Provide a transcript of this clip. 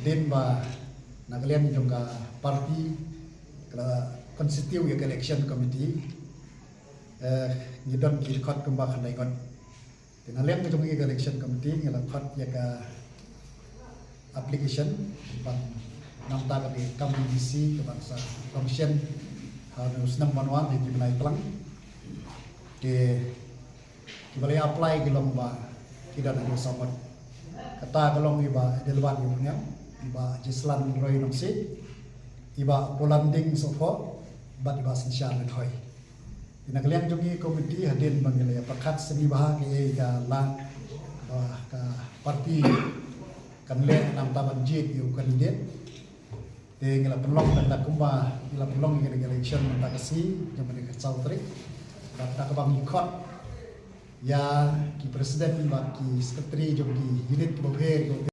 din ba nagalian yung ka party kala constitute yung election committee ngidon kirkot kumba kanay kon tinalian yung election committee ngala khot ya ka application bang namta ka di KBC ke bangsa commission harus nam manual di benai pelang ke boleh apply ke lomba tidak ada sama kata kalau iba delwan yunya iba jislan roy nomsi iba polanding sofo bat iba sinsyan hoy tinagalian jungi komiti hadin bangilaya pakat seni bahagi ka lang ka parti kanle nam taban jit yu kandidat ngila pelong dan kumba ngila pelong ngila election mentakasi yang mereka cautrik dan tak bang ikut ya ki presiden baki sekretari jogi unit boger